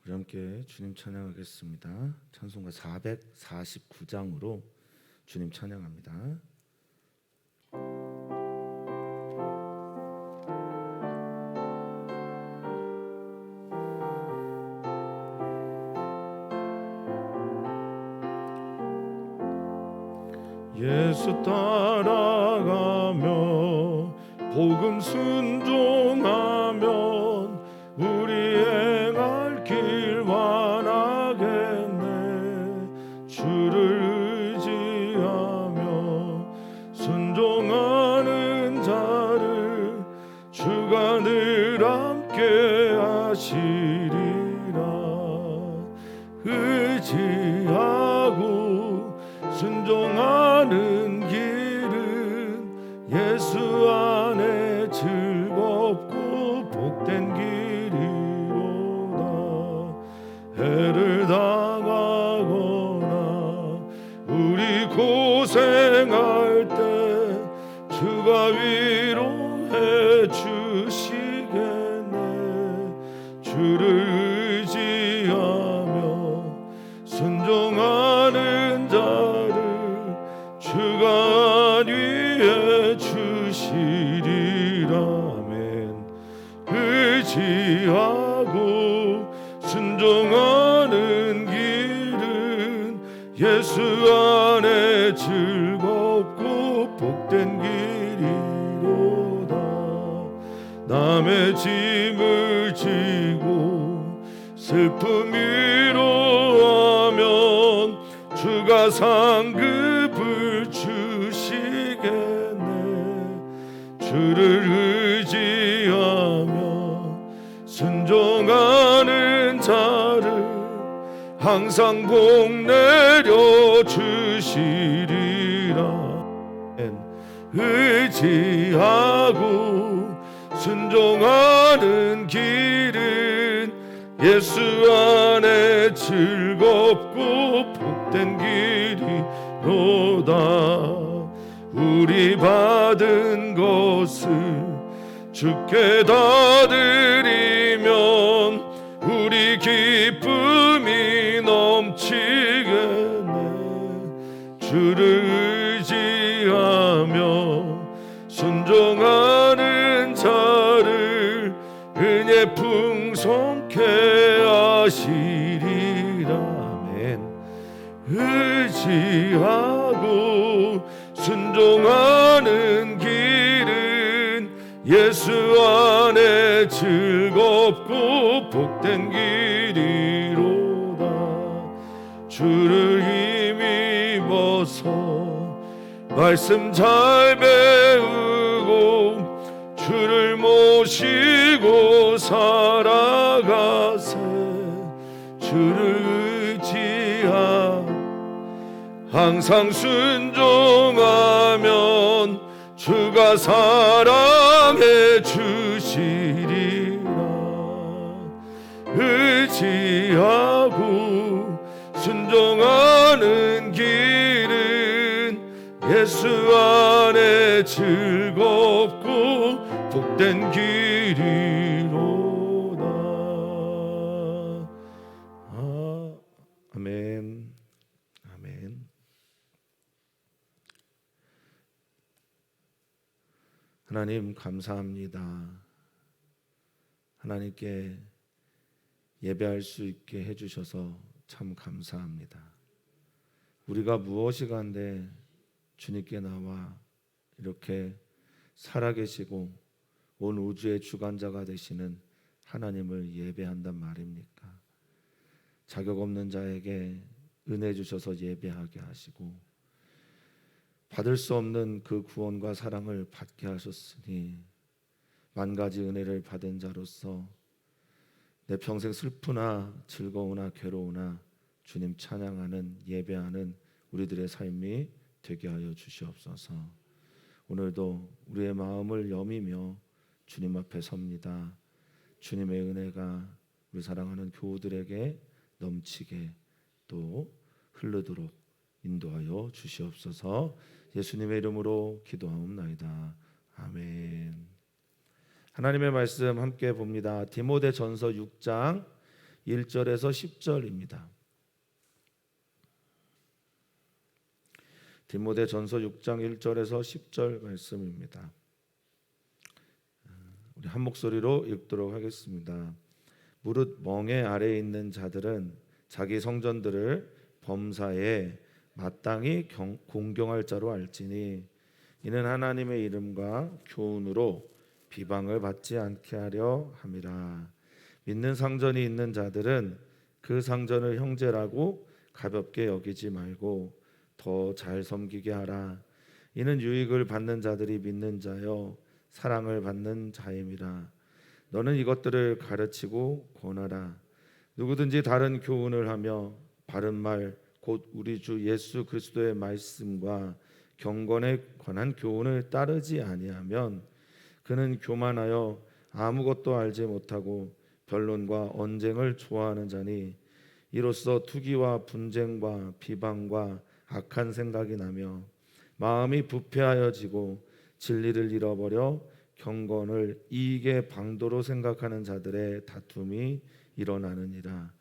우리 함께 주님 찬양하겠습니다. 찬송가 449장으로 주님 찬양합니다. 예수 따라가며 복음 순종하면 우리 행할 길 완하겠네. 주를 의지하며 순종하는 자를 주가 늘 함께 하시리라. 의지하고 순종하는 길은 예수 안에 즐겁고 복된 길이로다. 해를 당하거나 우리 고생할 때 주가 위로해 주시겠네. 주를 의지하며 순종하는 자를 주가 위해 주시리라멘. 의지하고 순종하는 길은 예수 안에 즐겁고 복된 길이로다. 남의 짐을 지고 슬픔 위로하면 주가 상급을 주시겠네. 주를 의지하며 순종하는 자를 항상 복 내려 주시리라. 의지하고 순종하는 길은 예수 안에 즐겁고 복된 길이로다. 우리 받은 것을 주께 다 드리면 우리 기쁨이 넘치겠네. 주를 의지하며 순종하는 자를 은혜 풍성케 하시리라멘. 의지하고 순종하는 길은 예수 안에 즐겁고 복된 길이로다. 주를 힘입어서 말씀 잘 배우고 주를 모시고 살아가세. 주를 의지하 항상 순종하면 주가 사랑해 주시리라. 의지하고 순종하는 길은 예수 안에 즐겁고 복된 길이로다. 아멘. 아멘. 하나님 감사합니다. 하나님께 예배할 수 있게 해주셔서 참 감사합니다. 우리가 무엇이 간데 주님께 나와 이렇게 살아계시고 온 우주의 주관자가 되시는 하나님을 예배한단 말입니까? 자격 없는 자에게 은혜 주셔서 예배하게 하시고 받을 수 없는 그 구원과 사랑을 받게 하셨으니 만 가지 은혜를 받은 자로서 내 평생 슬프나 즐거우나 괴로우나 주님 찬양하는 예배하는 우리들의 삶이 되게 하여 주시옵소서. 오늘도 우리의 마음을 여미며 주님 앞에 섭니다. 주님의 은혜가 우리 사랑하는 교우들에게 넘치게 또 흐르도록 인도하여 주시옵소서. 예수님의 이름으로 기도하옵나이다. 아멘. 하나님의 말씀 함께 봅니다. 디모데전서 6장 1절에서 10절입니다. 디모데전서 6장 1절에서 10절 말씀입니다. 우리 한 목소리로 읽도록 하겠습니다. 무릇 멍에 아래에 있는 자들은 자기 성전들을 범사에 마땅히 공경할 자로 알지니 이는 하나님의 이름과 교훈으로 비방을 받지 않게 하려 함이라. 믿는 상전이 있는 자들은 그 상전을 형제라고 가볍게 여기지 말고 더 잘 섬기게 하라. 이는 유익을 받는 자들이 믿는 자여 사랑을 받는 자임이라. 너는 이것들을 가르치고 권하라. 누구든지 다른 교훈을 하며 바른 말 곧 우리 주 예수 그리스도의 말씀과 경건에 관한 교훈을 따르지 아니하면 그는 교만하여 아무것도 알지 못하고 변론과 언쟁을 좋아하는 자니 이로써 투기와 분쟁과 비방과 악한 생각이 나며 마음이 부패하여지고 진리를 잃어버려 경건을 이익의 방도로 생각하는 자들의 다툼이 일어나느니라.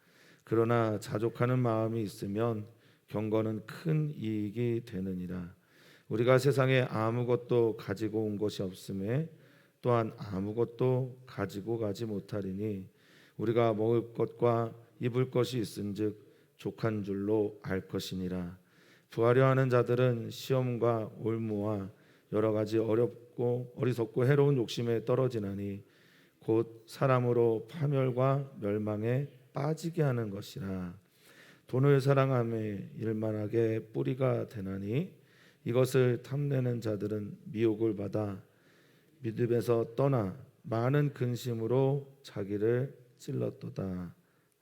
그러나 자족하는 마음이 있으면 경건은 큰 이익이 되느니라. 우리가 세상에 아무것도 가지고 온 것이 없음에 또한 아무것도 가지고 가지 못하리니 우리가 먹을 것과 입을 것이 있은즉 족한 줄로 알 것이니라. 부하려 하는 자들은 시험과 올무와 여러 가지 어렵고 어리석고 해로운 욕심에 떨어지나니 곧 사람으로 파멸과 멸망에 빠지게 하는 것이라. 돈을 사랑함에 일만하게 뿌리가 되나니 이것을 탐내는 자들은 미혹을 받아 믿음에서 떠나 많은 근심으로 자기를 찔렀도다.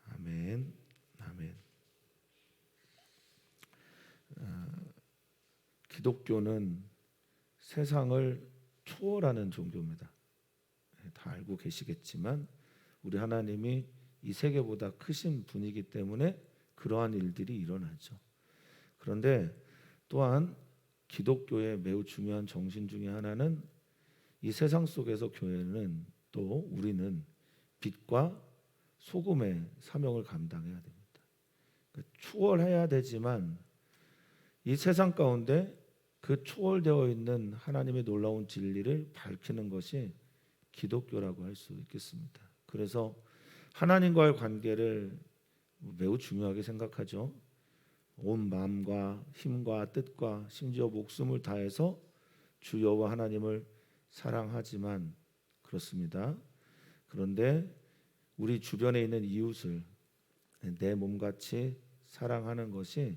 아멘. 아멘. 기독교는 세상을 초월하는 종교입니다. 다 알고 계시겠지만 우리 하나님이 이 세계보다 크신 분이기 때문에 그러한 일들이 일어나죠. 그런데 또한 기독교의 매우 중요한 정신 중에 하나는 이 세상 속에서 교회는 또 우리는 빛과 소금의 사명을 감당해야 됩니다. 그러니까 초월해야 되지만 이 세상 가운데 그 초월되어 있는 하나님의 놀라운 진리를 밝히는 것이 기독교라고 할 수 있겠습니다. 그래서 하나님과의 관계를 매우 중요하게 생각하죠. 온 마음과 힘과 뜻과 심지어 목숨을 다해서 주 여호와 하나님을 사랑하지만 그렇습니다. 그런데 우리 주변에 있는 이웃을 내 몸같이 사랑하는 것이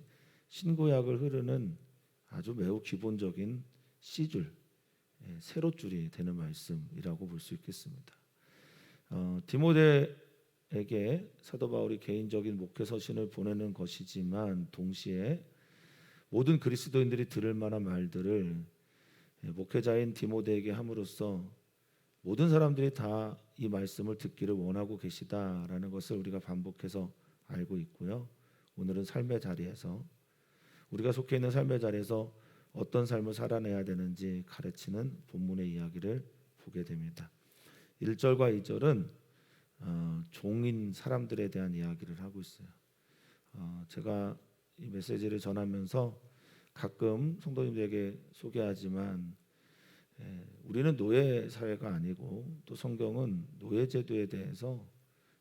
신구약을 흐르는 아주 매우 기본적인 C줄, 세로줄이 되는 말씀이라고 볼 수 있겠습니다. 디모데에게 사도 바울이 개인적인 목회 서신을 보내는 것이지만 동시에 모든 그리스도인들이 들을 만한 말들을 목회자인 디모데에게 함으로써 모든 사람들이 다 이 말씀을 듣기를 원하고 계시다라는 것을 우리가 반복해서 알고 있고요. 오늘은 삶의 자리에서 우리가 속해 있는 삶의 자리에서 어떤 삶을 살아내야 되는지 가르치는 본문의 이야기를 보게 됩니다. 1절과 2절은 종인 사람들에 대한 이야기를 하고 있어요. 제가 이 메시지를 전하면서 가끔 성도님들에게 소개하지만 우리는 노예 사회가 아니고 또 성경은 노예 제도에 대해서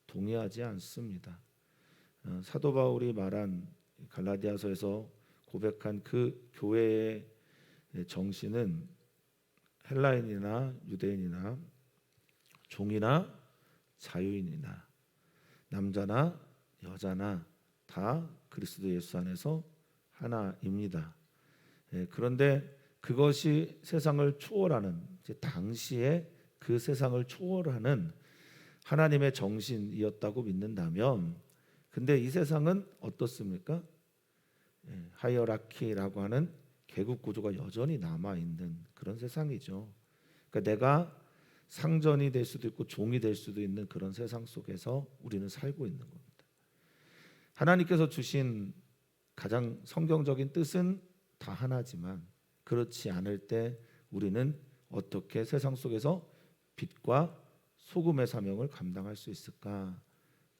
동의하지 않습니다. 사도 바울이 말한 갈라디아서에서 고백한 그 교회의 정신은 헬라인이나 유대인이나 종이나 자유인이나 남자나 여자나 다 그리스도 예수 안에서 하나입니다. 그런데 그것이 세상을 초월하는 당시에 그 세상을 초월하는 하나님의 정신이었다고 믿는다면 근데 이 세상은 어떻습니까? 하이어라키라고 하는 계급 구조가 여전히 남아있는 그런 세상이죠. 그러니까 내가 상전이 될 수도 있고 종이 될 수도 있는 그런 세상 속에서 우리는 살고 있는 겁니다. 하나님께서 주신 가장 성경적인 뜻은 다 하나지만 그렇지 않을 때 우리는 어떻게 세상 속에서 빛과 소금의 사명을 감당할 수 있을까?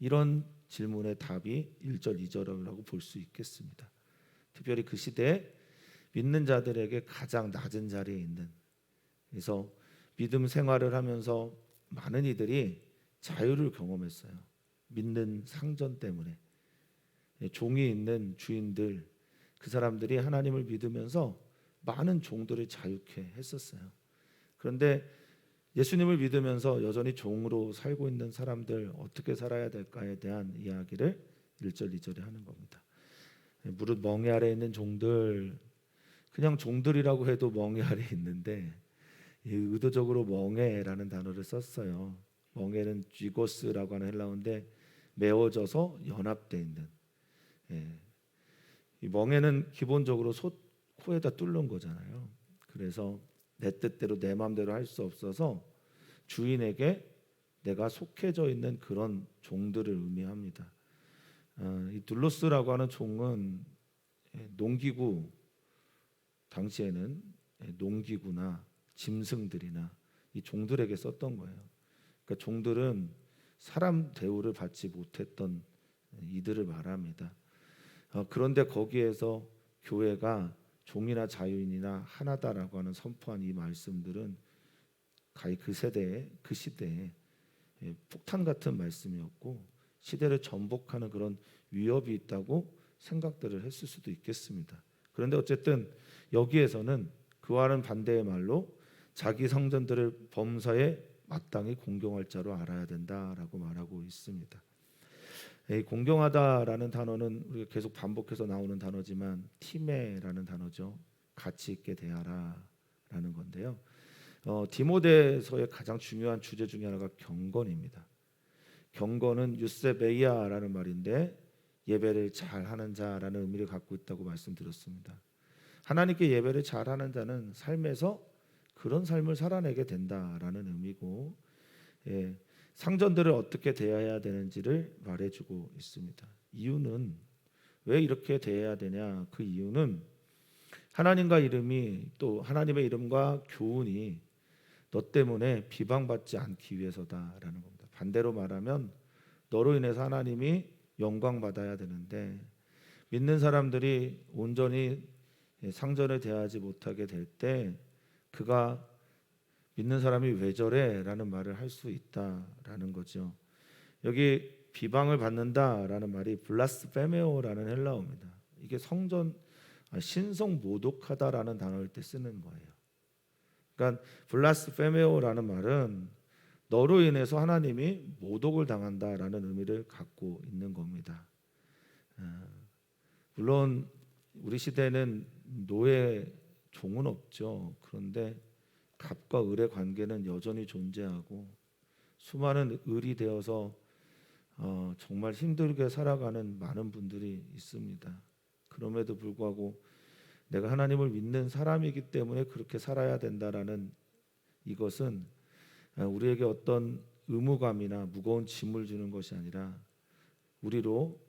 이런 질문의 답이 1절 2절이라고 볼 수 있겠습니다. 특별히 그 시대에 믿는 자들에게 가장 낮은 자리에 있는, 그래서 믿음 생활을 하면서 많은 이들이 자유를 경험했어요. 믿는 상전 때문에. 종이 있는 주인들, 그 사람들이 하나님을 믿으면서 많은 종들을 자유케 했었어요. 그런데 예수님을 믿으면서 여전히 종으로 살고 있는 사람들 어떻게 살아야 될까에 대한 이야기를 1절 2절에 하는 겁니다. 무릇 멍에 아래 있는 종들, 그냥 종들이라고 해도 멍에 아래 있는데 의도적으로 멍에라는 단어를 썼어요. 멍에는 쥐고스라고 하는 헬라어인데 메워져서 연합되어 있는. 이 멍에는 기본적으로 코에다 뚫는 거잖아요. 그래서 내 뜻대로 내 마음대로 할 수 없어서 주인에게 내가 속해져 있는 그런 종들을 의미합니다. 이 둘로스라고 하는 종은 농기구, 당시에는 농기구나 짐승들이나 이 종들에게 썼던 거예요. 그러니까 종들은 사람 대우를 받지 못했던 이들을 말합니다. 그런데 거기에서 교회가 종이나 자유인이나 하나다라고 하는 선포한 이 말씀들은 가히 그 세대에, 그 시대에 폭탄 같은 말씀이었고 시대를 전복하는 그런 위협이 있다고 생각들을 했을 수도 있겠습니다. 그런데 어쨌든 여기에서는 그와는 반대의 말로 자기 성전들을 범사에 마땅히 공경할 자로 알아야 된다라고 말하고 있습니다. 공경하다라는 단어는 우리가 계속 반복해서 나오는 단어지만 티메라는 단어죠. 가치 있게 대하라라는 건데요. 디모데서의 가장 중요한 주제 중에 하나가 경건입니다. 경건은 유세베이아라는 말인데 예배를 잘하는 자라는 의미를 갖고 있다고 말씀드렸습니다. 하나님께 예배를 잘하는 자는 삶에서 그런 삶을 살아내게 된다라는 의미고, 상전들을 어떻게 대해야 되는지를 말해주고 있습니다. 이유는 왜 이렇게 대해야 되냐? 그 이유는 하나님과 이름이 또 하나님의 이름과 교훈이 너 때문에 비방받지 않기 위해서다라는 겁니다. 반대로 말하면 너로 인해서 하나님이 영광 받아야 되는데 믿는 사람들이 온전히 상전을 대하지 못하게 될 때 그가 믿는 사람이 왜 저래? 라는 말을 할 수 있다라는 거죠. 여기 비방을 받는다라는 말이 블라스페메오라는 헬라어입니다. 이게 신성 모독하다라는 단어일 때 쓰는 거예요. 그러니까 블라스페메오라는 말은 너로 인해서 하나님이 모독을 당한다라는 의미를 갖고 있는 겁니다. 물론 우리 시대는 노예 종은 없죠. 그런데 갑과 을의 관계는 여전히 존재하고 수많은 을이 되어서 정말 힘들게 살아가는 많은 분들이 있습니다. 그럼에도 불구하고 내가 하나님을 믿는 사람이기 때문에 그렇게 살아야 된다라는 이것은 우리에게 어떤 의무감이나 무거운 짐을 주는 것이 아니라 우리로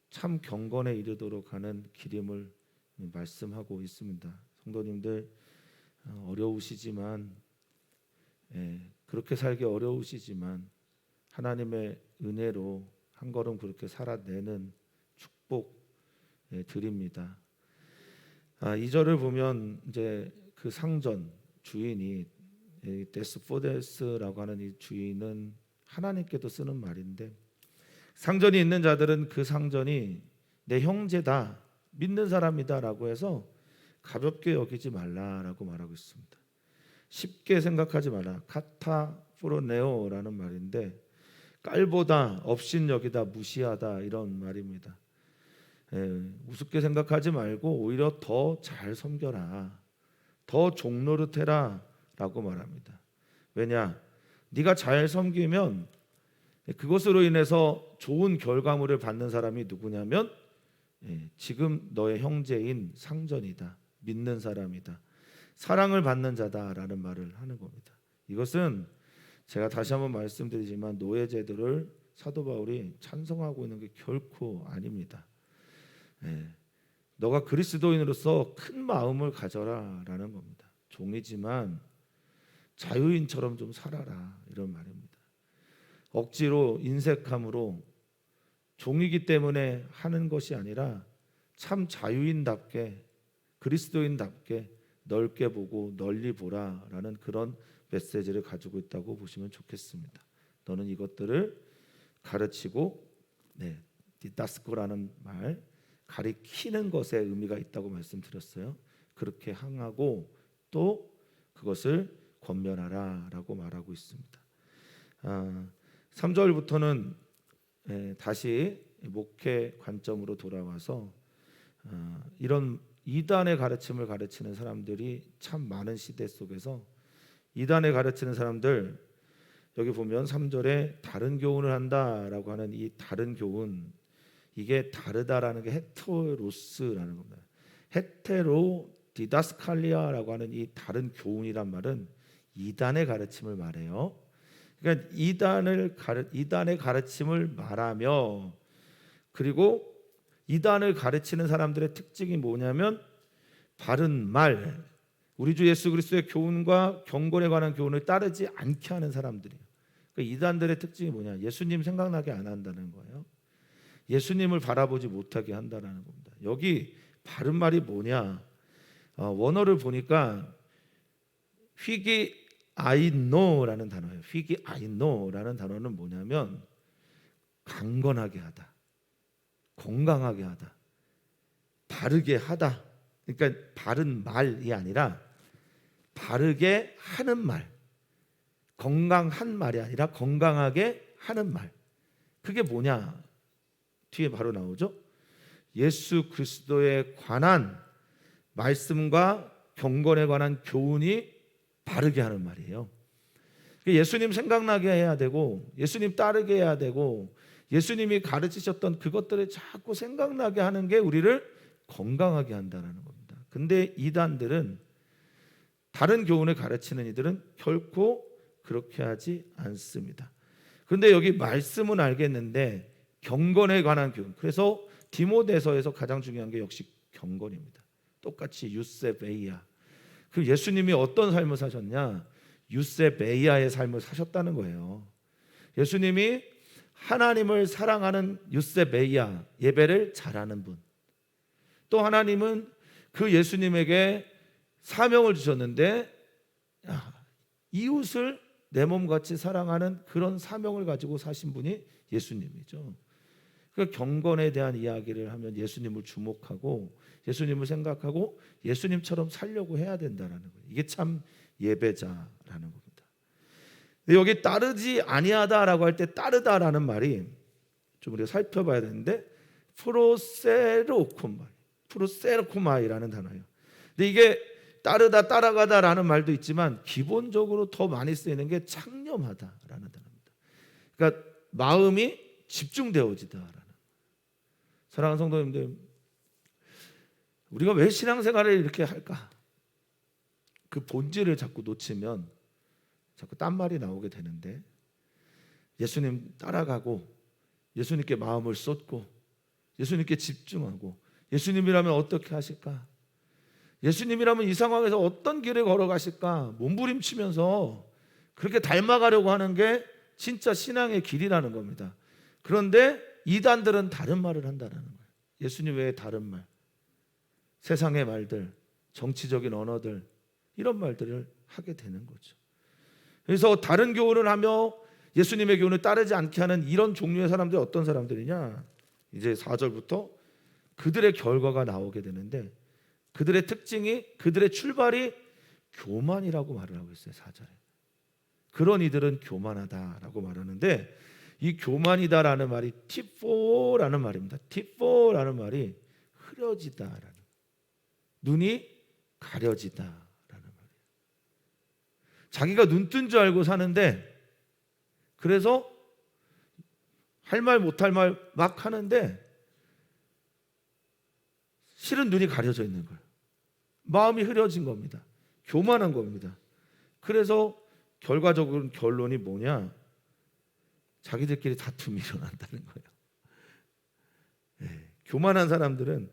참 경건에 이르도록 하는 길임을 말씀하고 있습니다. 성도님들 어려우시지만 그렇게 살기 어려우시지만 하나님의 은혜로 한 걸음 그렇게 살아내는 축복 드립니다. 2절을 보면 이제 그 상전 주인이 데스포데스라고 하는 이 주인은 하나님께도 쓰는 말인데 상전이 있는 자들은 그 상전이 내 형제다, 믿는 사람이다라고 해서 가볍게 여기지 말라라고 말하고 있습니다. 쉽게 생각하지 마라. 카타포로네오라는 말인데 깔보다, 업신여기다, 무시하다 이런 말입니다. 우습게 생각하지 말고 오히려 더 잘 섬겨라, 더 종노릇해라 라고 말합니다. 왜냐? 네가 잘 섬기면 그것으로 인해서 좋은 결과물을 받는 사람이 누구냐면 지금 너의 형제인 상전이다, 믿는 사람이다, 사랑을 받는 자다라는 말을 하는 겁니다. 이것은 제가 다시 한번 말씀드리지만 노예제도를 사도 바울이 찬성하고 있는 게 결코 아닙니다. 너가 그리스도인으로서 큰 마음을 가져라라는 겁니다. 종이지만 자유인처럼 좀 살아라 이런 말입니다. 억지로 인색함으로 종이기 때문에 하는 것이 아니라 참 자유인답게 그리스도인답게 넓게 보고 널리 보라라는 그런 메시지를 가지고 있다고 보시면 좋겠습니다. 너는 이것들을 가르치고 디다스코라는 말 가리키는 것에 의미가 있다고 말씀드렸어요. 그렇게 항하고 또 그것을 권면하라라고 말하고 있습니다. 3절부터는 다시 목회 관점으로 돌아와서 이런 이단의 가르침을 가르치는 사람들이 참 많은 시대 속에서 이단을 가르치는 사람들, 여기 보면 3절에 다른 교훈을 한다라고 하는 이 다른 교훈, 이게 다르다라는 게 헤테로스라는 겁니다. 헤테로 디다스칼리아라고 하는 이 다른 교훈이란 말은 이단의 가르침을 말해요. 그러니까 이단의 가르침을 말하며, 그리고 이단을 가르치는 사람들의 특징이 뭐냐면 바른 말, 우리 주 예수 그리스도의 교훈과 경건에 관한 교훈을 따르지 않게 하는 사람들이에요. 그러니까 이단들의 특징이 뭐냐? 예수님 생각나게 안 한다는 거예요. 예수님을 바라보지 못하게 한다는 겁니다. 여기 바른 말이 뭐냐? 원어를 보니까 휘기 아이노라는 단어예요. 휘기 아이노라는 단어는 뭐냐면 강건하게 하다, 건강하게 하다, 바르게 하다. 그러니까 바른 말이 아니라 바르게 하는 말, 건강한 말이 아니라 건강하게 하는 말. 그게 뭐냐? 뒤에 바로 나오죠. 예수 그리스도에 관한 말씀과 경건에 관한 교훈이 바르게 하는 말이에요. 예수님 생각나게 해야 되고, 예수님 따르게 해야 되고, 예수님이 가르치셨던 그것들을 자꾸 생각나게 하는 게 우리를 건강하게 한다는 겁니다. 근데 이단들은, 다른 교훈을 가르치는 이들은 결코 그렇게 하지 않습니다. 그런데 여기 말씀은 알겠는데 경건에 관한 교훈, 그래서 디모데서에서 가장 중요한 게 역시 경건입니다. 똑같이 유세베이아, 그 예수님이 어떤 삶을 사셨냐? 유세베이아의 삶을 사셨다는 거예요. 예수님이 하나님을 사랑하는 유세베이아, 예배를 잘하는 분, 또 하나님은 그 예수님에게 사명을 주셨는데 이웃을 내 몸같이 사랑하는 그런 사명을 가지고 사신 분이 예수님이죠. 그 경건에 대한 이야기를 하면 예수님을 주목하고 예수님을 생각하고 예수님처럼 살려고 해야 된다라는 거예요. 이게 참 예배자라는 겁니다. 근데 여기 따르지 아니하다라고 할 때 따르다라는 말이 좀 우리가 살펴봐야 되는데 프로세로코마이라는 단어예요. 근데 이게 따르다, 따라가다라는 말도 있지만 기본적으로 더 많이 쓰이는 게 창념하다라는 단어입니다. 그러니까 마음이 집중되어지다라는. 사랑하는 성도님들, 우리가 왜 신앙생활을 이렇게 할까? 그 본질을 자꾸 놓치면 자꾸 딴 말이 나오게 되는데, 예수님 따라가고 예수님께 마음을 쏟고 예수님께 집중하고 예수님이라면 어떻게 하실까? 예수님이라면 이 상황에서 어떤 길을 걸어가실까? 몸부림치면서 그렇게 닮아가려고 하는 게 진짜 신앙의 길이라는 겁니다. 그런데 이단들은 다른 말을 한다는 거예요. 예수님 외에 다른 말, 세상의 말들, 정치적인 언어들, 이런 말들을 하게 되는 거죠. 그래서 다른 교훈을 하며 예수님의 교훈을 따르지 않게 하는 이런 종류의 사람들이 어떤 사람들이냐? 이제 4절부터 그들의 결과가 나오게 되는데, 그들의 특징이, 그들의 출발이 교만이라고 말을 하고 있어요. 4절에 그런 이들은 교만하다라고 말하는데, 이 교만이다라는 말이 티포라는 말입니다. 티포라는 말이 흐려지다라는, 눈이 가려지다라는 말이에요. 자기가 눈 뜬 줄 알고 사는데, 그래서 할 말 못할 말 막 하는데 실은 눈이 가려져 있는 거예요. 마음이 흐려진 겁니다. 교만한 겁니다. 그래서 결과적으로 결론이 뭐냐? 자기들끼리 다툼이 일어난다는 거예요. 교만한 사람들은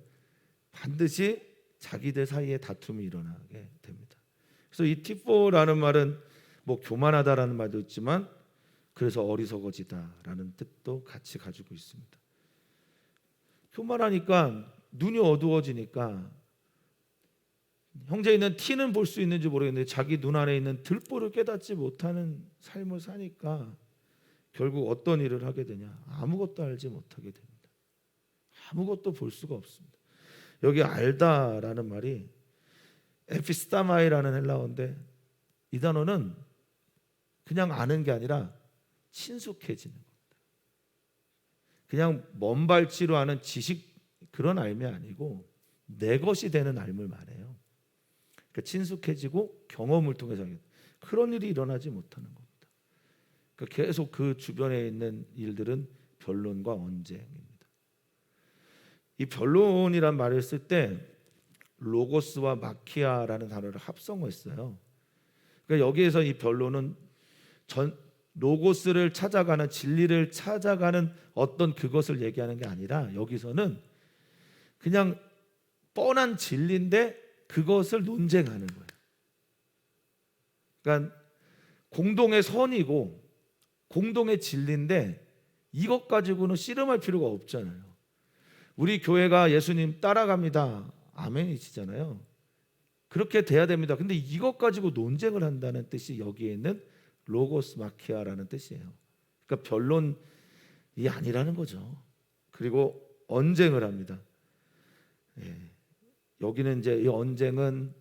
반드시 자기들 사이에 다툼이 일어나게 됩니다. 그래서 이 티포라는 말은 뭐 교만하다라는 말도 있지만, 그래서 어리석어지다라는 뜻도 같이 가지고 있습니다. 교만하니까 눈이 어두워지니까 형제 있는 티는 볼 수 있는지 모르겠는데 자기 눈 안에 있는 들보를 깨닫지 못하는 삶을 사니까 결국 어떤 일을 하게 되냐? 아무것도 알지 못하게 됩니다. 아무것도 볼 수가 없습니다. 여기 알다라는 말이 에피스타마이라는 헬라어인데 이 단어는 그냥 아는 게 아니라 친숙해지는 겁니다. 그냥 먼 발치로 아는 지식 그런 알미 아니고 내 것이 되는 알을 말해요. 그러니까 친숙해지고 경험을 통해서 그런 일이 일어나지 못하는 겁니다. 그러니까 계속 그 주변에 있는 일들은 변론과 언쟁입니다. 이 변론이란 말을 쓸 때 로고스와 마키아라는 단어를 합성했어요. 그러니까 여기에서 이 변론은 로고스를 찾아가는 진리를 찾아가는 어떤 그것을 얘기하는 게 아니라 여기서는 그냥 뻔한 진리인데 그것을 논쟁하는 거예요. 그러니까 공동의 선이고 공동의 진리인데 이것 가지고는 씨름할 필요가 없잖아요. 우리 교회가 예수님 따라갑니다. 아멘이시잖아요. 그렇게 돼야 됩니다. 근데 이것 가지고 논쟁을 한다는 뜻이 여기에 있는 로고스 마키아라는 뜻이에요. 그러니까 변론이 아니라는 거죠. 그리고 언쟁을 합니다. 여기는 이제 이 언쟁은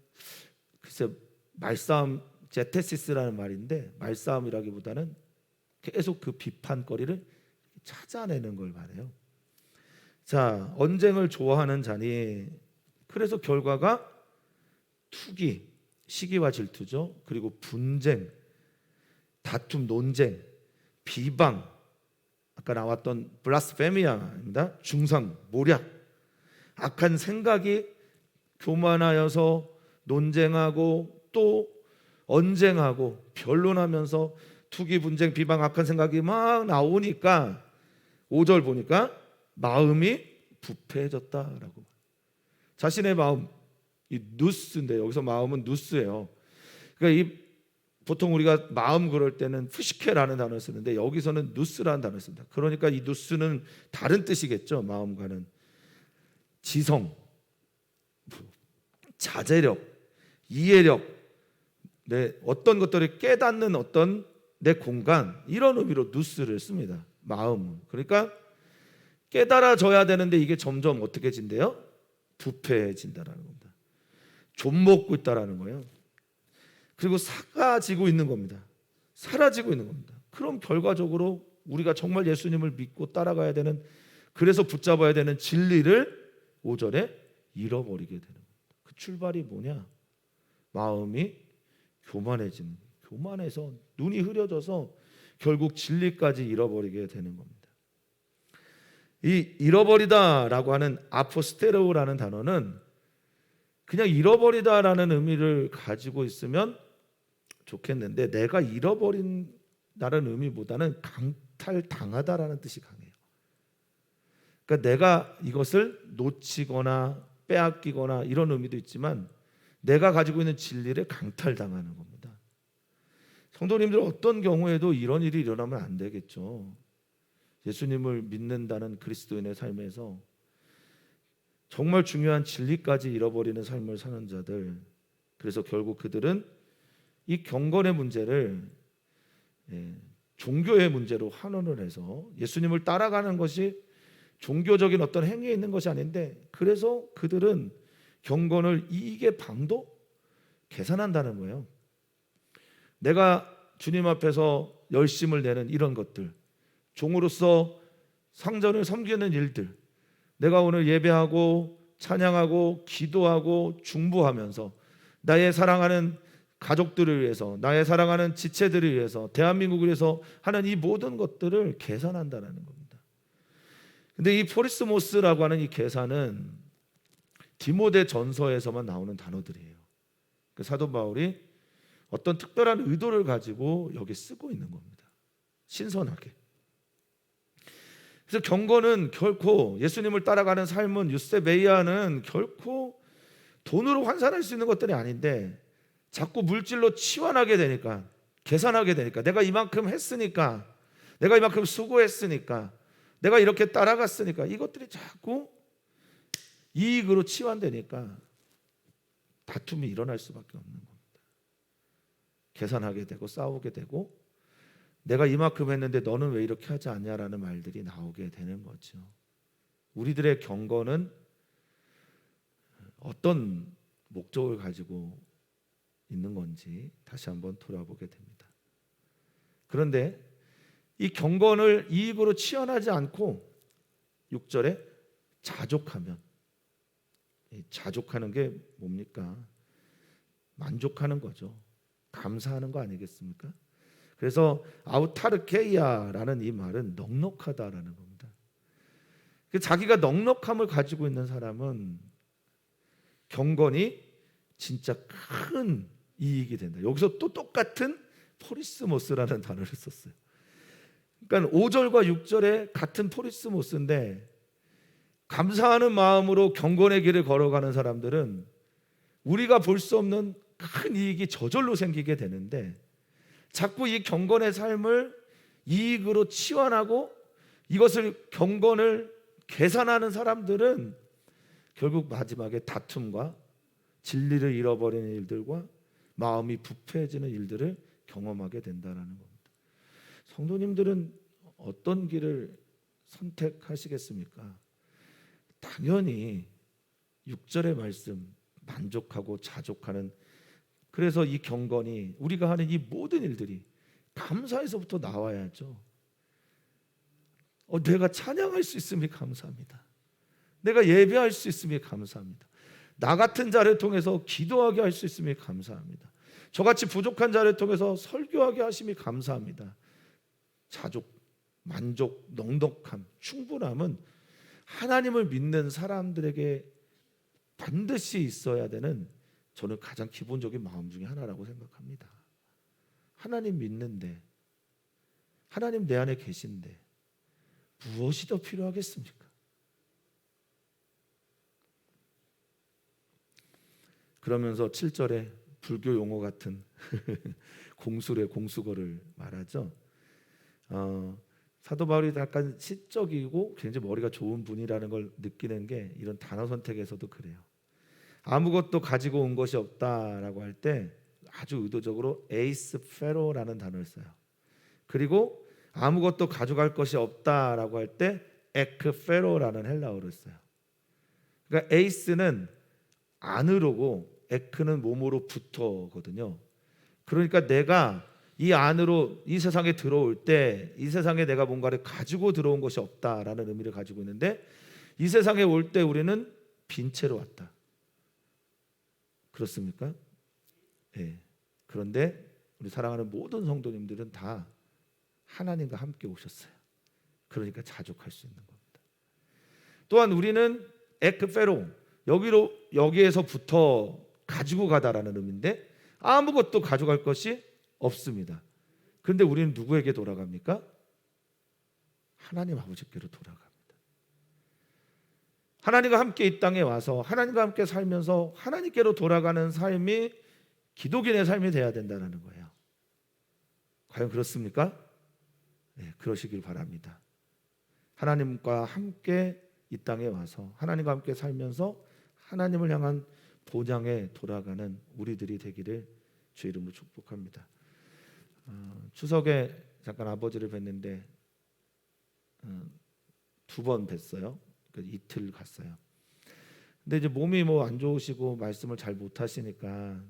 글쎄 말싸움 제테시스라는 말인데 말싸움이라기보다는 계속 그 비판거리를 찾아내는 걸 말해요. 자, 언쟁을 좋아하는 자니 그래서 결과가 투기, 시기와 질투죠. 그리고 분쟁, 다툼, 논쟁, 비방, 아까 나왔던 블라스페미아입니다. 중상, 모략, 악한 생각이 교만하여서 논쟁하고 또 언쟁하고 변론하면서 투기, 분쟁, 비방, 악한 생각이 막 나오니까 5절 보니까 마음이 부패해졌다라고. 자신의 마음, 이 누스인데 여기서 마음은 누스예요. 그러니까 보통 우리가 마음 그럴 때는 푸시케라는 단어를 쓰는데 여기서는 누스라는 단어를 씁니다. 그러니까 이 누스는 다른 뜻이겠죠. 마음과는 지성, 자제력, 이해력, 어떤 것들을 깨닫는 어떤 내 공간 이런 의미로 누스를 씁니다. 마음. 그러니까 깨달아져야 되는데 이게 점점 어떻게 진대요? 부패해진다라는 겁니다. 좀먹고 있다라는 거예요. 그리고 사라지고 있는 겁니다. 사라지고 있는 겁니다. 그럼 결과적으로 우리가 정말 예수님을 믿고 따라가야 되는 그래서 붙잡아야 되는 진리를 5절에 잃어버리게 되는 겁니다. 그 출발이 뭐냐? 마음이 교만해지는, 교만해서 눈이 흐려져서 결국 진리까지 잃어버리게 되는 겁니다. 이 잃어버리다라고 하는 아포스테로라는 단어는 그냥 잃어버리다라는 의미를 가지고 있으면 좋겠는데 내가 잃어버린다는 의미보다는 강탈당하다라는 뜻이 강해요. 그러니까 내가 이것을 놓치거나 빼앗기거나 이런 의미도 있지만 내가 가지고 있는 진리를 강탈당하는 겁니다. 성도님들 어떤 경우에도 이런 일이 일어나면 안 되겠죠. 예수님을 믿는다는 그리스도인의 삶에서 정말 중요한 진리까지 잃어버리는 삶을 사는 자들, 그래서 결국 그들은 이 경건의 문제를 종교의 문제로 환원을 해서 예수님을 따라가는 것이 종교적인 어떤 행위에 있는 것이 아닌데 그래서 그들은 경건을 이익의 방도 계산한다는 거예요. 내가 주님 앞에서 열심을 내는 이런 것들, 종으로서 상전을 섬기는 일들, 내가 오늘 예배하고 찬양하고 기도하고 중보하면서 나의 사랑하는 가족들을 위해서, 나의 사랑하는 지체들을 위해서, 대한민국을 위해서 하는 이 모든 것들을 계산한다는 겁니다. 근데 이 포리스모스라고 하는 이 계산은 디모데 전서에서만 나오는 단어들이에요. 그 사도 바울이 어떤 특별한 의도를 가지고 여기 쓰고 있는 겁니다. 신선하게. 그래서 경건은 결코 예수님을 따라가는 삶은 유세베이아는 결코 돈으로 환산할 수 있는 것들이 아닌데 자꾸 물질로 치환하게 되니까, 계산하게 되니까, 내가 이만큼 했으니까, 내가 이만큼 수고했으니까, 내가 이렇게 따라갔으니까 이것들이 자꾸 이익으로 치환되니까 다툼이 일어날 수밖에 없는 겁니다. 계산하게 되고 싸우게 되고 내가 이만큼 했는데 너는 왜 이렇게 하지 않냐라는 말들이 나오게 되는 거죠. 우리들의 경건은 어떤 목적을 가지고 있는 건지 다시 한번 돌아보게 됩니다. 그런데 이 경건을 이익으로 치환하지 않고 6절에 자족하면, 자족하는 게 뭡니까? 만족하는 거죠. 감사하는 거 아니겠습니까? 그래서 아우타르케이아라는 이 말은 넉넉하다라는 겁니다. 자기가 넉넉함을 가지고 있는 사람은 경건이 진짜 큰 이익이 된다. 여기서 또 똑같은 포리스모스라는 단어를 썼어요. 그러니까 5절과 6절에 같은 포리스모스인데 감사하는 마음으로 경건의 길을 걸어가는 사람들은 우리가 볼 수 없는 큰 이익이 저절로 생기게 되는데 자꾸 이 경건의 삶을 이익으로 치환하고 이것을 경건을 계산하는 사람들은 결국 마지막에 다툼과 진리를 잃어버리는 일들과 마음이 부패해지는 일들을 경험하게 된다는 겁니다. 성도님들은 어떤 길을 선택하시겠습니까? 당연히 6절의 말씀 만족하고 자족하는, 그래서 이 경건이 우리가 하는 이 모든 일들이 감사에서부터 나와야죠. 내가 찬양할 수 있음이 감사합니다. 내가 예배할 수 있음이 감사합니다. 나 같은 자를 통해서 기도하게 할 수 있음이 감사합니다. 저같이 부족한 자를 통해서 설교하게 하심이 감사합니다. 자족, 만족, 넉넉함, 충분함은 하나님을 믿는 사람들에게 반드시 있어야 되는, 저는 가장 기본적인 마음 중에 하나라고 생각합니다. 하나님 믿는데, 하나님 내 안에 계신데 무엇이 더 필요하겠습니까? 그러면서 7절에 불교 용어 같은 공술의 공수거를 말하죠. 사도 바울이 약간 시적이고 굉장히 머리가 좋은 분이라는 걸 느끼는 게 이런 단어 선택에서도 그래요. 아무것도 가지고 온 것이 없다라고 할 때 아주 의도적으로 에이스 페로라는 단어를 써요. 그리고 아무것도 가져갈 것이 없다라고 할 때 에크 페로라는 헬라어를 써요. 그러니까 에이스는 안으로고 에크는 몸으로 붙어거든요. 그러니까 내가 이 안으로 이 세상에 들어올 때 이 세상에 내가 뭔가를 가지고 들어온 것이 없다라는 의미를 가지고 있는데, 이 세상에 올 때 우리는 빈 채로 왔다. 그렇습니까? 네. 그런데 우리 사랑하는 모든 성도님들은 다 하나님과 함께 오셨어요. 그러니까 자족할 수 있는 겁니다. 또한 우리는 에크페로, 여기에서부터 가지고 가다라는 의미인데 아무것도 가져갈 것이 없습니다. 그런데 우리는 누구에게 돌아갑니까? 하나님 아버지께로 돌아갑니다. 하나님과 함께 이 땅에 와서 하나님과 함께 살면서 하나님께로 돌아가는 삶이 기독인의 삶이 되어야 된다는 거예요. 과연 그렇습니까? 네, 그러시길 바랍니다. 하나님과 함께 이 땅에 와서 하나님과 함께 살면서 하나님을 향한 본향에 돌아가는 우리들이 되기를 주의 이름으로 축복합니다. 추석에 잠깐 아버지를 뵀는데 2번 뵀어요. 이틀 갔어요. 근데 이제 몸이 안 좋으시고 말씀을 잘 못 하시니까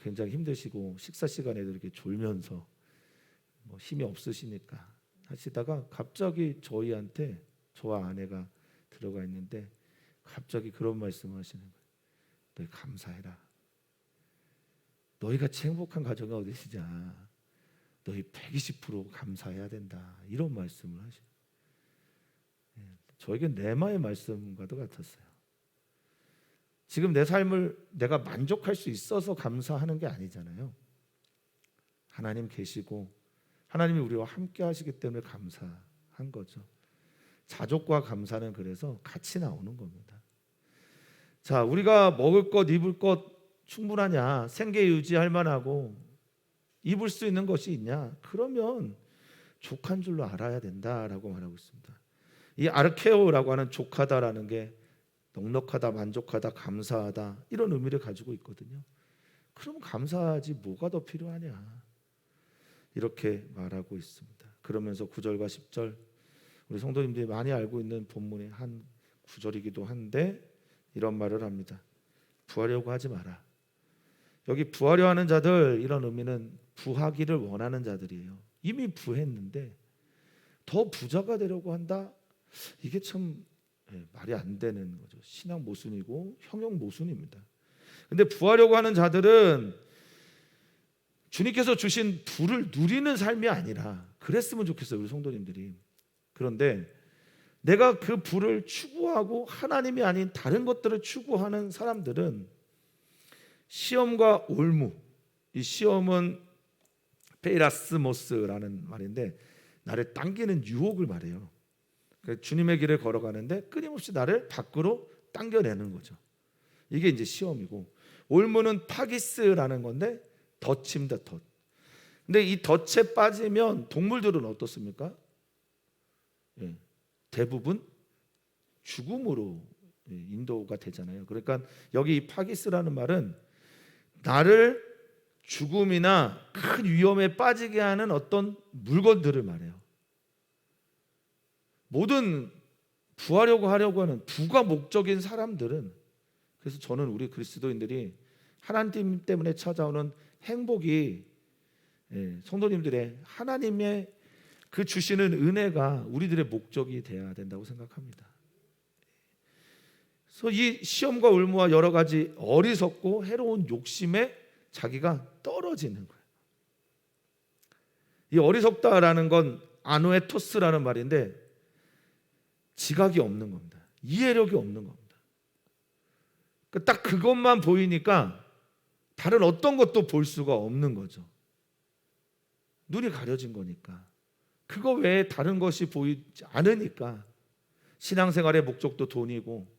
굉장히 힘드시고 식사 시간에도 이렇게 졸면서 힘이 없으시니까 하시다가 갑자기 저희한테, 저와 아내가 들어가 있는데 갑자기 그런 말씀을 하시는 거예요. 너희 감사해라. 너희 같이 행복한 가정이 어디시냐. 너희 120% 감사해야 된다. 이런 말씀을 하시는 거예요. 저에겐 레마의 말씀과도 같았어요. 지금 내 삶을 내가 만족할 수 있어서 감사하는 게 아니잖아요. 하나님 계시고 하나님이 우리와 함께 하시기 때문에 감사한 거죠. 자족과 감사는 그래서 같이 나오는 겁니다. 자, 우리가 먹을 것, 입을 것 충분하냐? 생계 유지할 만하고 입을 수 있는 것이 있냐? 그러면 족한 줄로 알아야 된다라고 말하고 있습니다. 이 아르케오라고 하는 족하다라는 게 넉넉하다, 만족하다, 감사하다 이런 의미를 가지고 있거든요. 그럼 감사하지 뭐가 더 필요하냐 이렇게 말하고 있습니다. 그러면서 9절과 10절 우리 성도님들이 많이 알고 있는 본문의 한 구절이기도 한데 이런 말을 합니다. 부하려고 하지 마라. 여기 부하려 하는 자들 이런 의미는 부하기를 원하는 자들이에요. 이미 부했는데 더 부자가 되려고 한다. 이게 참 말이 안 되는 거죠. 신앙 모순이고 형용 모순입니다. 근데 부하려고 하는 자들은 주님께서 주신 부를 누리는 삶이 아니라 그랬으면 좋겠어요, 우리 성도님들이. 그런데 내가 그 부를 추구하고 하나님이 아닌 다른 것들을 추구하는 사람들은 시험과 올무, 이 시험은 페이라스모스라는 말인데 나를 당기는 유혹을 말해요. 그러니까 주님의 길을 걸어가는데 끊임없이 나를 밖으로 당겨내는 거죠. 이게 이제 시험이고, 올무는 파기스라는 건데 덫입니다. 덫. 근데 이 덫에 빠지면 동물들은 어떻습니까? 대부분 죽음으로 인도가 되잖아요. 그러니까 여기 이 파기스라는 말은 나를 죽음이나 큰 위험에 빠지게 하는 어떤 물건들을 말해요. 모든 부하려고 하는 부가 목적인 사람들은, 그래서 저는 우리 그리스도인들이 하나님 때문에 찾아오는 행복이 성도님들의 하나님의 그 주시는 은혜가 우리들의 목적이 되어야 된다고 생각합니다. 그래서 이 시험과 올무와 여러 가지 어리석고 해로운 욕심에 자기가 떨어지는 거예요. 이 어리석다라는 건 아노에토스라는 말인데 지각이 없는 겁니다. 이해력이 없는 겁니다. 딱 그것만 보이니까 다른 어떤 것도 볼 수가 없는 거죠. 눈이 가려진 거니까. 그거 외에 다른 것이 보이지 않으니까 신앙생활의 목적도 돈이고,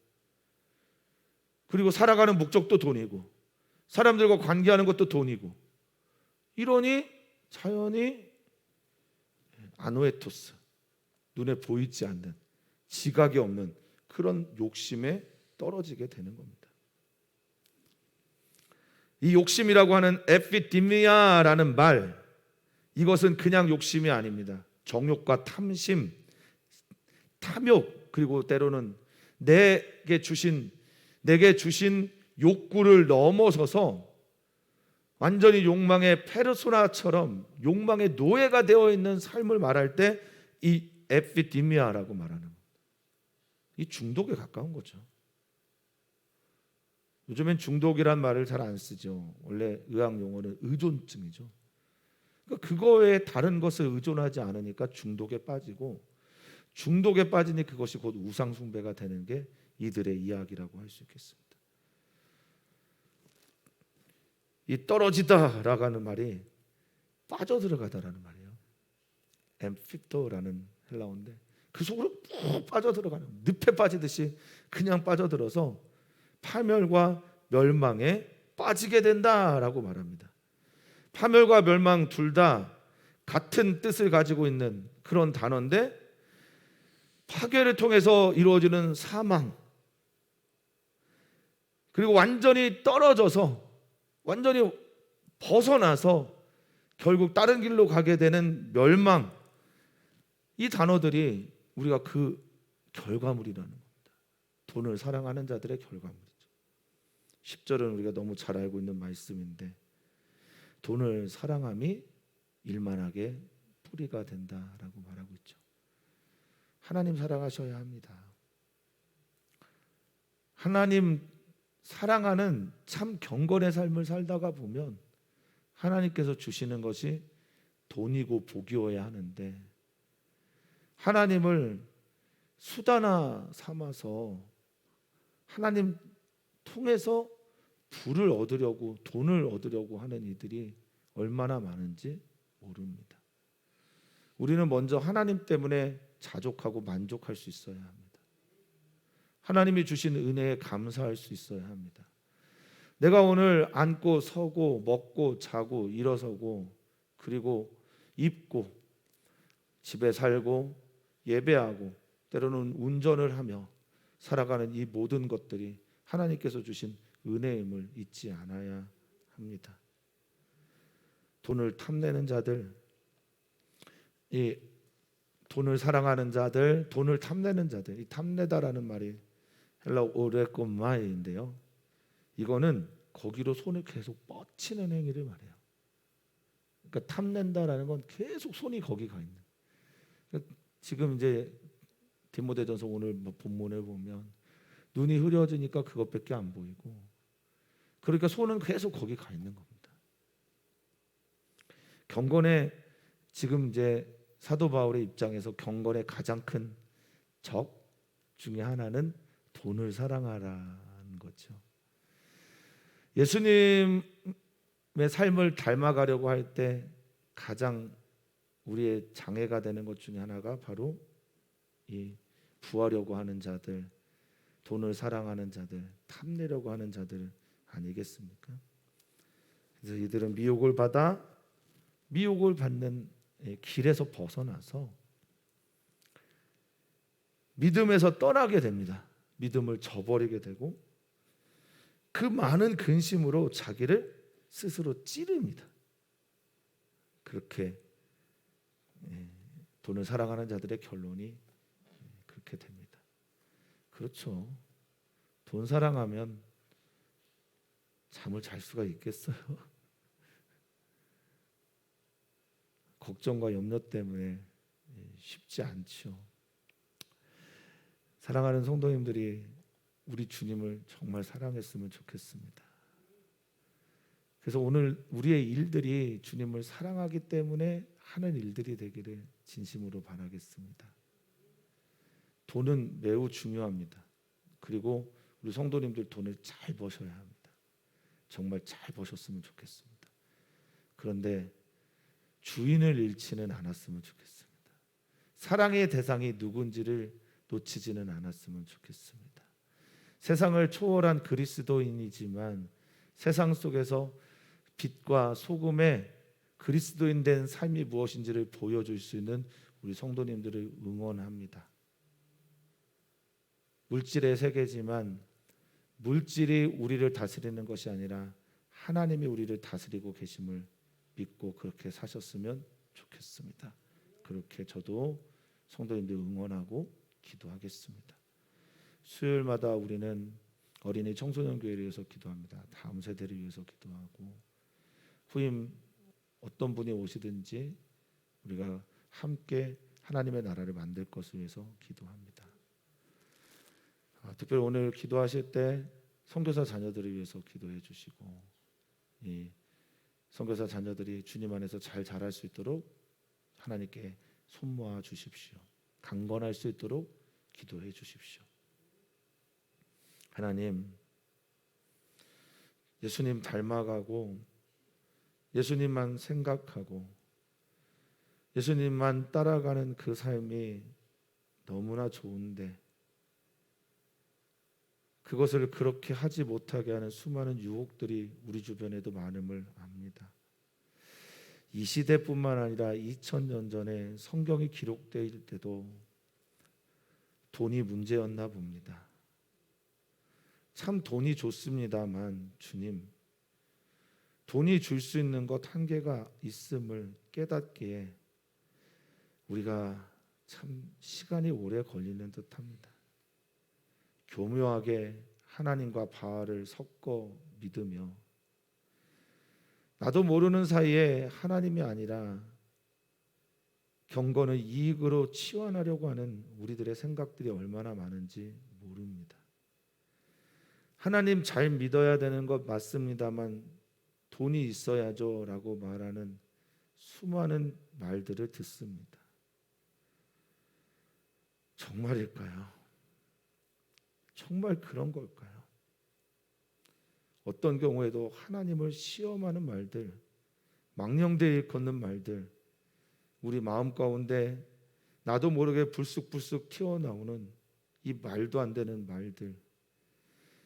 그리고 살아가는 목적도 돈이고, 사람들과 관계하는 것도 돈이고, 이러니 자연히 아노에토스, 눈에 보이지 않는, 지각이 없는 그런 욕심에 떨어지게 되는 겁니다. 이 욕심이라고 하는 에피디미아라는 말, 이것은 그냥 욕심이 아닙니다. 정욕과 탐심, 탐욕, 그리고 때로는 내게 주신 욕구를 넘어서서 완전히 욕망의 페르소나처럼 욕망의 노예가 되어 있는 삶을 말할 때 이 에피디미아라고 말하는 겁니다. 이 중독에 가까운 거죠. 요즘엔 중독이란 말을 잘 안 쓰죠. 원래 의학 용어는 의존증이죠. 그러니까 그거에 다른 것을 의존하지 않으니까 중독에 빠지고, 중독에 빠지니 그것이 곧 우상 숭배가 되는 게 이들의 이야기라고 할 수 있겠습니다. 이 떨어지다라고 하는 말이 빠져들어가다라는 말이에요. 엠피토라는 헬라어인데 그 속으로 푹 빠져들어가는, 늪에 빠지듯이 그냥 빠져들어서 파멸과 멸망에 빠지게 된다라고 말합니다. 파멸과 멸망 둘 다 같은 뜻을 가지고 있는 그런 단어인데, 파괴를 통해서 이루어지는 사망, 그리고 완전히 떨어져서 완전히 벗어나서 결국 다른 길로 가게 되는 멸망, 이 단어들이 우리가 그 결과물이라는 겁니다. 돈을 사랑하는 자들의 결과물이죠. 10절은 우리가 너무 잘 알고 있는 말씀인데, 돈을 사랑함이 일만하게 뿌리가 된다라고 말하고 있죠. 하나님 사랑하셔야 합니다. 하나님 사랑하는 참 경건의 삶을 살다가 보면 하나님께서 주시는 것이 돈이고 복이어야 하는데, 하나님을 수단화 삼아서 하나님 통해서 부를 얻으려고, 돈을 얻으려고 하는 이들이 얼마나 많은지 모릅니다. 우리는 먼저 하나님 때문에 자족하고 만족할 수 있어야 합니다. 하나님이 주신 은혜에 감사할 수 있어야 합니다. 내가 오늘 앉고 서고 먹고 자고 일어서고 그리고 입고 집에 살고 예배하고 때로는 운전을 하며 살아가는 이 모든 것들이 하나님께서 주신 은혜임을 잊지 않아야 합니다. 돈을 탐내는 자들, 이 돈을 사랑하는 자들, 돈을 탐내는 자들, 이 탐내다라는 말이 헬라 오레코마이인데요. 이거는 거기로 손을 계속 뻗치는 행위를 말해요. 그러니까 탐낸다라는 건 계속 손이 거기 가 있는. 그러니까 지금 이제 디모데전서 오늘 본문을 보면 눈이 흐려지니까 그것밖에 안 보이고, 그러니까 손은 계속 거기 가 있는 겁니다. 경건의 지금 이제 사도 바울의 입장에서 경건의 가장 큰 적 중에 하나는 돈을 사랑하라는 거죠. 예수님의 삶을 닮아가려고 할 때 가장 우리의 장애가 되는 것 중에 하나가 바로 이 부하려고 하는 자들, 돈을 사랑하는 자들, 탐내려고 하는 자들 아니겠습니까? 그래서 이들은 미혹을 받는 길에서 벗어나서 믿음에서 떠나게 됩니다. 믿음을 저버리게 되고 그 많은 근심으로 자기를 스스로 찌릅니다. 그렇게 돈을 사랑하는 자들의 결론이 그렇게 됩니다. 그렇죠. 돈 사랑하면 잠을 잘 수가 있겠어요? 걱정과 염려 때문에 쉽지 않죠. 사랑하는 성도님들이 우리 주님을 정말 사랑했으면 좋겠습니다. 그래서 오늘 우리의 일들이 주님을 사랑하기 때문에 하는 일들이 되기를 진심으로 바라겠습니다. 돈은 매우 중요합니다. 그리고 우리 성도님들 돈을 잘 버셔야 합니다. 정말 잘 버셨으면 좋겠습니다. 그런데 주인을 잃지는 않았으면 좋겠습니다. 사랑의 대상이 누군지를 놓치지는 않았으면 좋겠습니다. 세상을 초월한 그리스도인이지만 세상 속에서 빛과 소금의 그리스도인 된 삶이 무엇인지를 보여줄 수 있는 우리 성도님들을 응원합니다. 물질의 세계지만 물질이 우리를 다스리는 것이 아니라 하나님이 우리를 다스리고 계심을 믿고 그렇게 사셨으면 좋겠습니다. 그렇게 저도 성도님들 응원하고 기도하겠습니다. 수요일마다 우리는 어린이 청소년 교회를 위해서 기도합니다. 다음 세대를 위해서 기도하고 후임 어떤 분이 오시든지 우리가 함께 하나님의 나라를 만들 것을 위해서 기도합니다. 특별히 오늘 기도하실 때 선교사 자녀들을 위해서 기도해 주시고 이 선교사 자녀들이 주님 안에서 잘 자랄 수 있도록 하나님께 손모아 주십시오. 강건할 수 있도록 기도해 주십시오. 하나님, 예수님 닮아가고 예수님만 생각하고 예수님만 따라가는 그 삶이 너무나 좋은데 그것을 그렇게 하지 못하게 하는 수많은 유혹들이 우리 주변에도 많음을 압니다. 이 시대뿐만 아니라 2000년 전에 성경이 기록될 때도 돈이 문제였나 봅니다. 참 돈이 좋습니다만 주님, 돈이 줄 수 있는 것 한계가 있음을 깨닫기에 우리가 참 시간이 오래 걸리는 듯합니다. 교묘하게 하나님과 바알을 섞어 믿으며 나도 모르는 사이에 하나님이 아니라 경건을 이익으로 치환하려고 하는 우리들의 생각들이 얼마나 많은지 모릅니다. 하나님 잘 믿어야 되는 것 맞습니다만 돈이 있어야죠 라고 말하는 수많은 말들을 듣습니다. 정말일까요? 정말 그런 걸까요? 어떤 경우에도 하나님을 시험하는 말들, 망령되이 일컫는 말들, 우리 마음 가운데 나도 모르게 불쑥불쑥 튀어나오는 이 말도 안 되는 말들,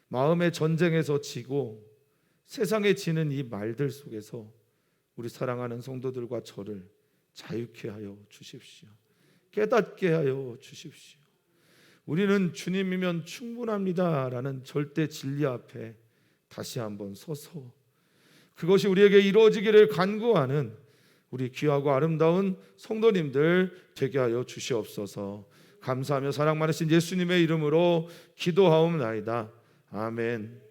마음의 전쟁에서 지고 세상에 지는 이 말들 속에서 우리 사랑하는 성도들과 저를 자유케 하여 주십시오. 깨닫게 하여 주십시오. 우리는 주님이면 충분합니다라는 절대 진리 앞에 다시 한번 서서 그것이 우리에게 이루어지기를 간구하는 우리 귀하고 아름다운 성도님들 되게 하여 주시옵소서. 감사하며 사랑 많으신 예수님의 이름으로 기도하옵나이다. 아멘.